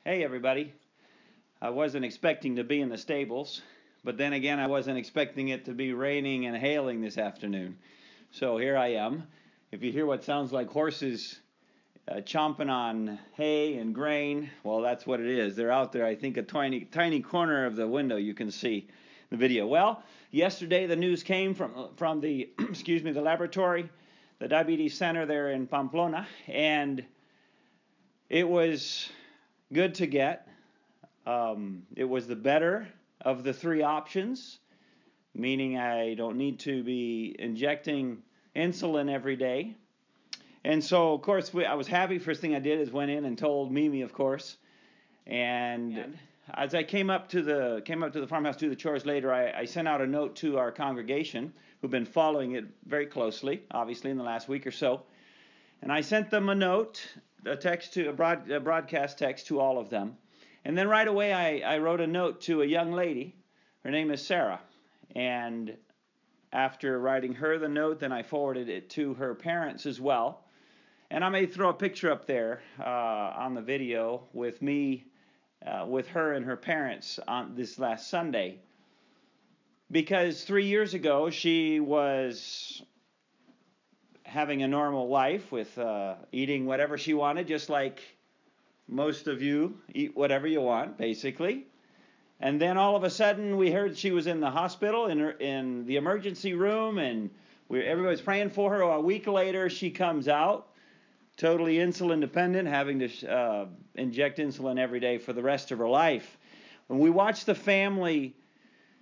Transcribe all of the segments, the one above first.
Hey everybody. I wasn't expecting to be in the stables, but then again I wasn't expecting it to be raining and hailing this afternoon. So here I am. If you hear what sounds like horses chomping on hay and grain, well, that's what it is. They're out there. I think a tiny corner of the window you can see the video. Well, yesterday the news came from the the laboratory, the diabetes center there in Pamplona, and it was good to get. It was the better of the three options, meaning I don't need to be injecting insulin every day. And so, of course, I was happy. First thing I did is went in and told Mimi, of course. And as I came up to the farmhouse to do the chores later, I sent out a note to our congregation, who've been following it very closely, obviously, in the last week or so. And I sent them a note, a broadcast text to all of them. And then right away I wrote a note to a young lady. Her name is Sarah. And after writing her the note, then I forwarded it to her parents as well. And I may throw a picture up there on the video with me, with her and her parents on this last Sunday. Because 3 years ago she was having a normal life with eating whatever she wanted, just like most of you eat whatever you want, basically. And then all of a sudden we heard she was in the hospital, in the emergency room, and everybody was praying for her. A week later she comes out, totally insulin dependent, having to inject insulin every day for the rest of her life. When we watched the family,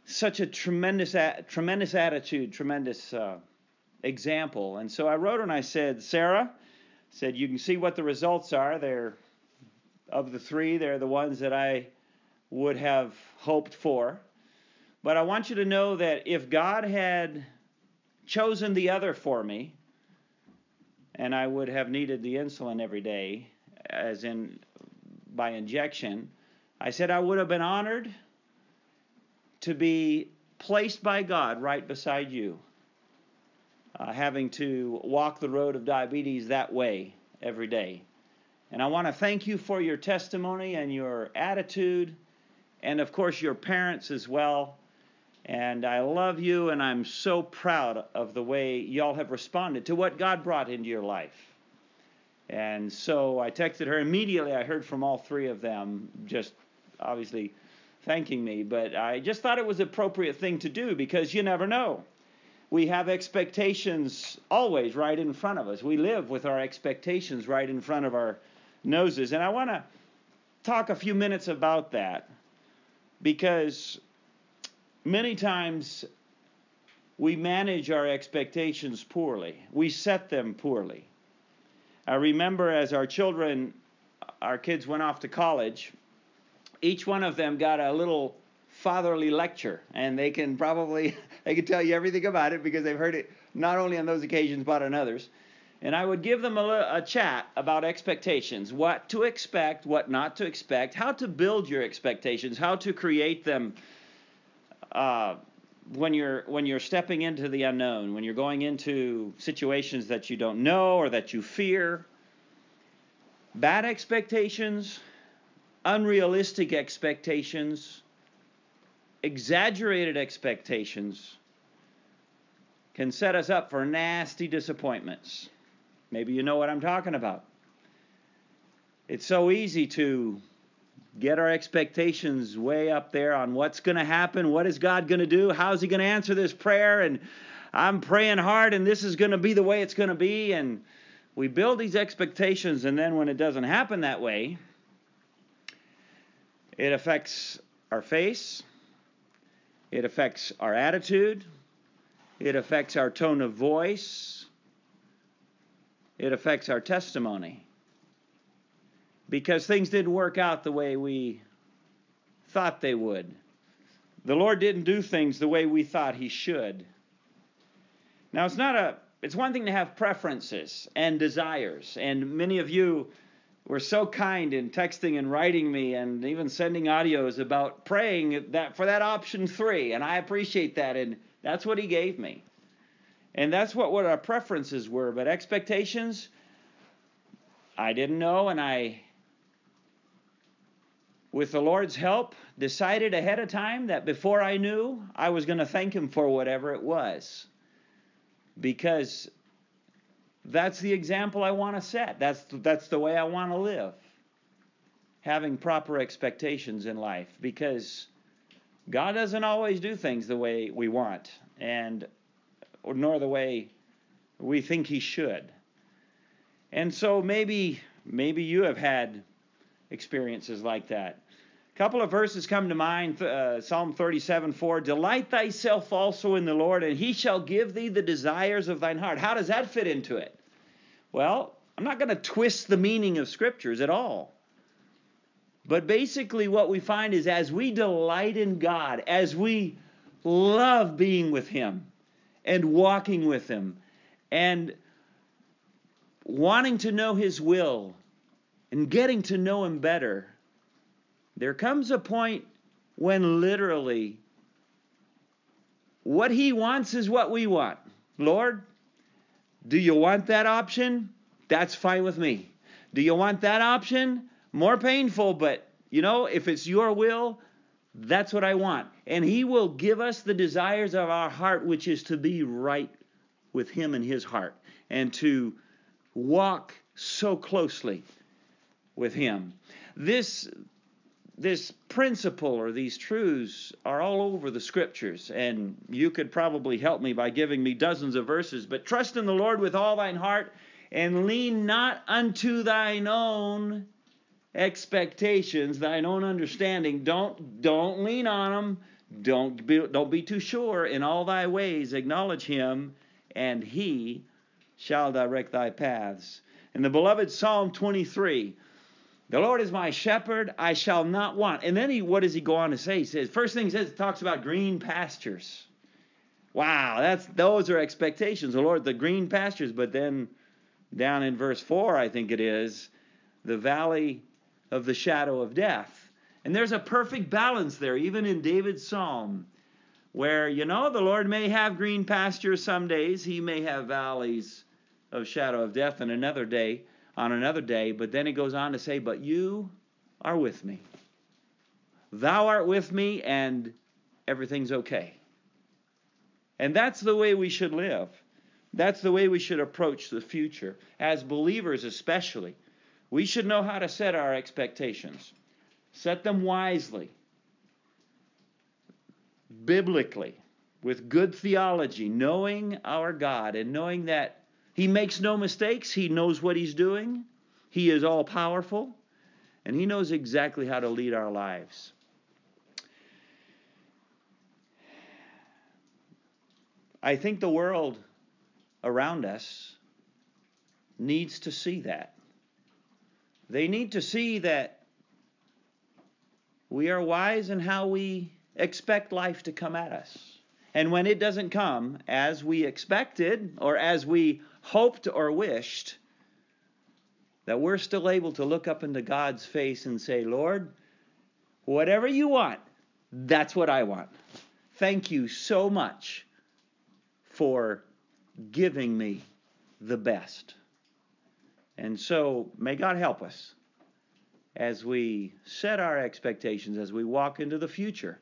such a tremendous attitude, tremendous example. And so I wrote her and I said, Sarah, you can see what the results are. Of the three, they're the ones that I would have hoped for. But I want you to know that if God had chosen the other for me, and I would have needed the insulin every day, as in by injection, I said I would have been honored to be placed by God right beside you, having to walk the road of diabetes that way every day. And I want to thank you for your testimony and your attitude, and of course your parents as well. And I love you, and I'm so proud of the way y'all have responded to what God brought into your life. And so I texted her immediately. I heard from all three of them, just obviously thanking me. But I just thought it was an appropriate thing to do, because you never know. We have expectations always right in front of us. We live with our expectations right in front of our noses. And I want to talk a few minutes about that, because many times we manage our expectations poorly. We set them poorly. I remember as our kids went off to college, each one of them got a little fatherly lecture, and they can tell you everything about it because they've heard it not only on those occasions but on others. And I would give them a chat about expectations, what to expect, what not to expect, how to build your expectations, how to create them when you're stepping into the unknown, when you're going into situations that you don't know or that you fear. Bad expectations, unrealistic expectations, exaggerated expectations can set us up for nasty disappointments. Maybe you know what I'm talking about. It's so easy to get our expectations way up there on what's going to happen, what is God going to do, how's he going to answer this prayer, and I'm praying hard and this is going to be the way it's going to be. And we build these expectations, and then when it doesn't happen that way, it affects our face, it affects our attitude, it affects our tone of voice, it affects our testimony, because things didn't work out the way we thought they would. The Lord didn't do things the way we thought he should. Now, it's one thing to have preferences and desires, and many of you were so kind in texting and writing me and even sending audios about praying for that option 3, and I appreciate that, and that's what he gave me. And that's what our preferences were. But expectations, I didn't know, and I with the Lord's help, decided ahead of time that before I knew, I was going to thank Him for whatever it was. Because that's the example I want to set. That's the way I want to live. Having proper expectations in life. Because God doesn't always do things the way we want, nor the way we think He should. And so maybe you have had experiences like that. A couple of verses come to mind. Psalm 37:4. Delight thyself also in the Lord, and He shall give thee the desires of thine heart. How does that fit into it? Well, I'm not going to twist the meaning of Scriptures at all. But basically what we find is as we delight in God, as we love being with Him and walking with Him and wanting to know His will and getting to know Him better, there comes a point when literally what He wants is what we want. Lord, do you want that option? That's fine with me. Do you want that option? More painful, but if it's your will, that's what I want. And He will give us the desires of our heart, which is to be right with Him and His heart, and to walk so closely with Him. This principle or these truths are all over the Scriptures, and you could probably help me by giving me dozens of verses. But trust in the Lord with all thine heart, and lean not unto thine own expectations, thine own understanding. Don't lean on them. Don't be too sure. In all thy ways acknowledge Him, and He shall direct thy paths. In the beloved Psalm 23, the Lord is my shepherd, I shall not want. And then what does he go on to say? He says, first thing he says, it talks about green pastures. Wow, those are expectations. The Lord, the green pastures. But then down in verse 4, I think it is, the valley of the shadow of death. And there's a perfect balance there, even in David's psalm, where, the Lord may have green pastures some days. He may have valleys of shadow of death on another day. But then it goes on to say, but you are with me. Thou art with me, and everything's okay. And that's the way we should live. That's the way we should approach the future. As believers especially, we should know how to set our expectations. Set them wisely, biblically, with good theology, knowing our God and knowing that He makes no mistakes. He knows what He's doing. He is all powerful, and He knows exactly how to lead our lives. I think the world around us needs to see that. They need to see that we are wise in how we expect life to come at us. And when it doesn't come as we expected or as we hoped or wished, that we're still able to look up into God's face and say, Lord, whatever you want, that's what I want. Thank you so much for giving me the best. And so may God help us as we set our expectations, as we walk into the future,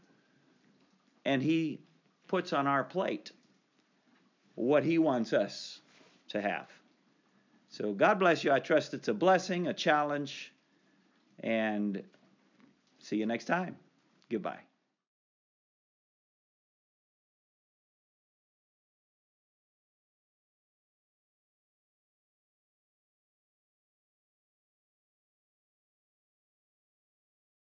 and He puts on our plate what He wants us to have. So God bless you. I trust it's a blessing, a challenge, and see you next time. Goodbye.